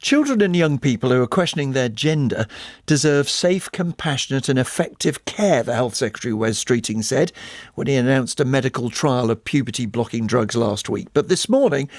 Children and young people who are questioning their gender deserve safe, compassionate and effective care, the Health Secretary Wes Streeting said when he announced a medical trial of puberty-blocking drugs last week. But this morning,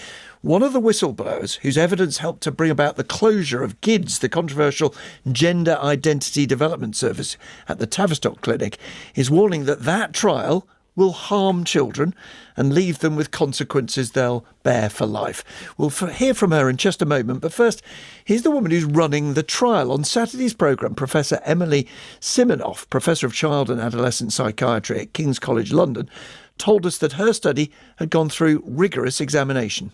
one of the whistleblowers whose evidence helped to bring about the closure of GIDS, the controversial Gender Identity Development Service at the Tavistock clinic, is warning that that trial will harm children and leave them with consequences they'll bear for life. We'll hear from her in just a moment, but first, here's the woman who's running the trial. On Saturday's programme, Professor Emily Simonoff, Professor of Child and Adolescent Psychiatry at King's College London, told us that her study had gone through rigorous examination.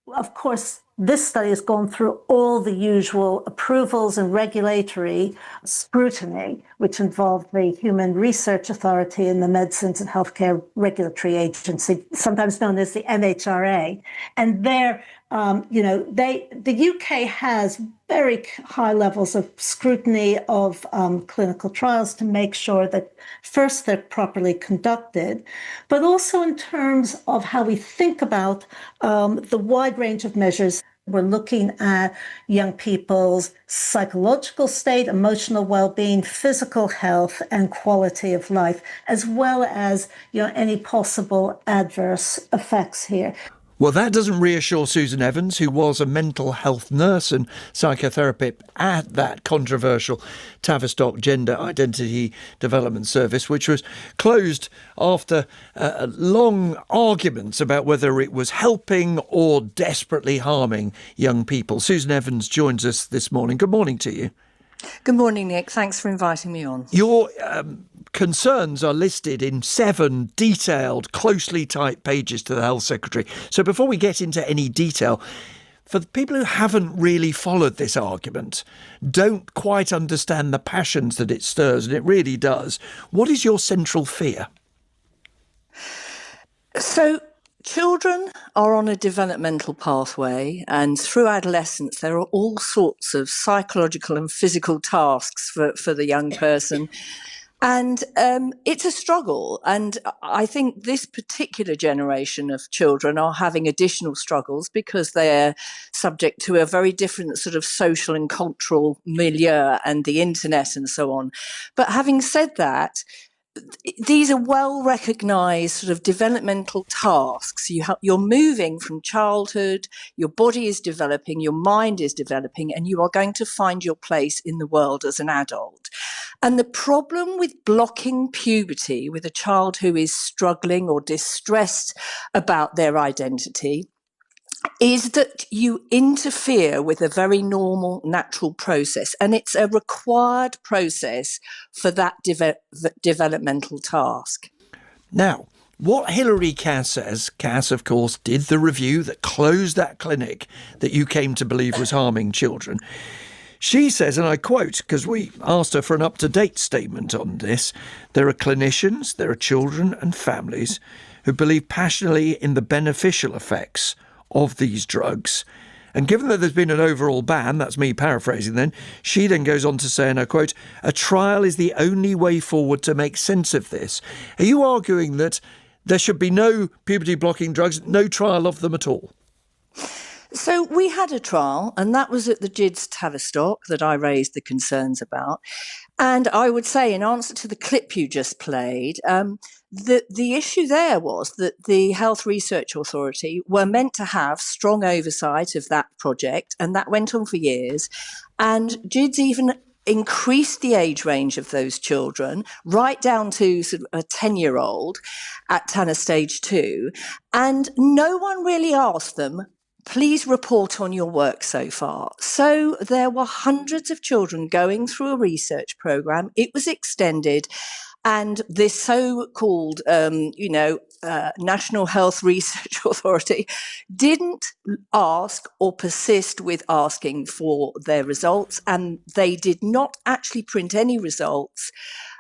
Of course, this study has gone through all the usual approvals and regulatory scrutiny, which involved the Human Research Authority and the Medicines and Healthcare Regulatory Agency, sometimes known as the MHRA. And there, the UK has very high levels of scrutiny of clinical trials to make sure that first they're properly conducted, but also in terms of how we think about the wide range of measures. We're looking at young people's psychological state, emotional well-being, physical health, and quality of life, as well as any possible adverse effects here. Well, that doesn't reassure Susan Evans, who was a mental health nurse and psychotherapist at that controversial Tavistock Gender Identity Development Service, which was closed after long arguments about whether it was helping or desperately harming young people. Susan Evans joins us this morning. Good morning to you. Good morning, Nick. Thanks for inviting me on. Your concerns are listed in 7 detailed, closely typed pages to the Health Secretary. So before we get into any detail, for the people who haven't really followed this argument, don't quite understand the passions that it stirs, and it really does, what is your central fear? So children are on a developmental pathway, and through adolescence, there are all sorts of psychological and physical tasks for the young person. And it's a struggle. And I think this particular generation of children are having additional struggles because they're subject to a very different sort of social and cultural milieu and the internet and so on. But having said that, these are well-recognised sort of developmental tasks. You're moving from childhood, your body is developing, your mind is developing, and you are going to find your place in the world as an adult. And the problem with blocking puberty with a child who is struggling or distressed about their identity is that you interfere with a very normal, natural process. And it's a required process for that developmental task. Now, what Hilary Cass says, Cass, of course, did the review that closed that clinic that you came to believe was harming children. She says, and I quote, because we asked her for an up-to-date statement on this, there are clinicians, there are children and families who believe passionately in the beneficial effects of these drugs. And given that there's been an overall ban, that's me paraphrasing then, she then goes on to say, and I quote, a trial is the only way forward to make sense of this. Are you arguing that there should be no puberty-blocking drugs, no trial of them at all? So we had a trial, and that was at the GIDS Tavistock that I raised the concerns about. And I would say, in answer to the clip you just played, the issue there was that the Health Research Authority were meant to have strong oversight of that project, and that went on for years. And GIDS even increased the age range of those children right down to sort of a 10-year-old at Tanner Stage 2. And no one really asked them, please report on your work so far. So there were hundreds of children going through a research program. It was extended. And this so-called, National Health Research Authority didn't ask or persist with asking for their results. And they did not actually print any results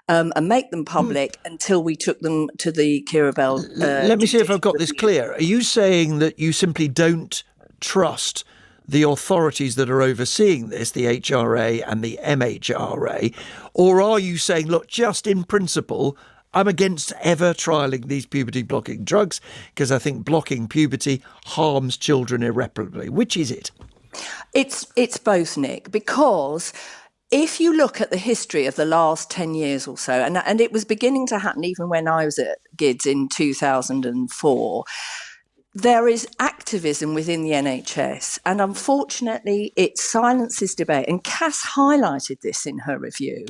and make them public until we took them to the Kirabel. Let me see if I've got this clear. Are you saying that you simply don't trust the authorities that are overseeing this, the HRA and the MHRA, or are you saying, look, just in principle, I'm against ever trialling these puberty-blocking drugs because I think blocking puberty harms children irreparably? Which is it? It's both, Nick, because if you look at the history of the last 10 years or so, and it was beginning to happen even when I was at GIDS in 2004, there is activism within the NHS, and unfortunately it silences debate. And Cass highlighted this in her review.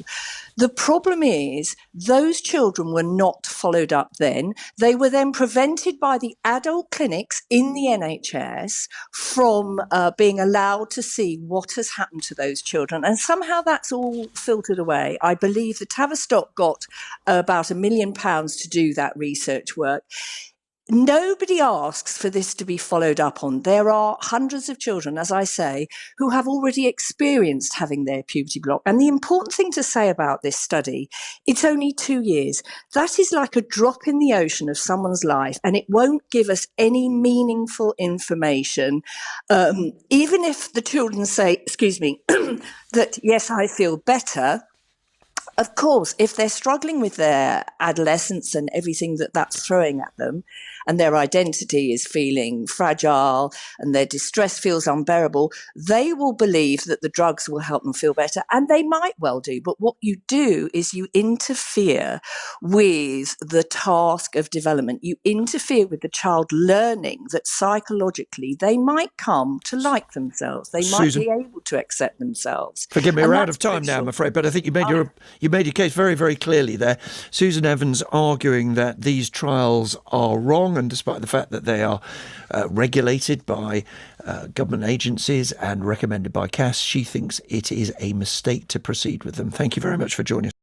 The problem is those children were not followed up then. They were then prevented by the adult clinics in the NHS from being allowed to see what has happened to those children. And somehow that's all filtered away. I believe the Tavistock got about £1 million to do that research work. Nobody asks for this to be followed up on. There are hundreds of children, as I say, who have already experienced having their puberty blocked. And the important thing to say about this study, it's only 2 years. That is like a drop in the ocean of someone's life, and it won't give us any meaningful information. Even if the children say, that, yes, I feel better. Of course, if they're struggling with their adolescence and everything that's throwing at them, and their identity is feeling fragile and their distress feels unbearable, they will believe that the drugs will help them feel better, and they might well do. But what you do is you interfere with the task of development. You interfere with the child learning that psychologically they might come to like themselves. They might be able to accept themselves. Forgive me, we're out of time now, I'm afraid, but I think you made your case very, very clearly there. Susan Evans arguing that these trials are wrong, and despite the fact that they are regulated by government agencies and recommended by Cass, she thinks it is a mistake to proceed with them. Thank you very much for joining us.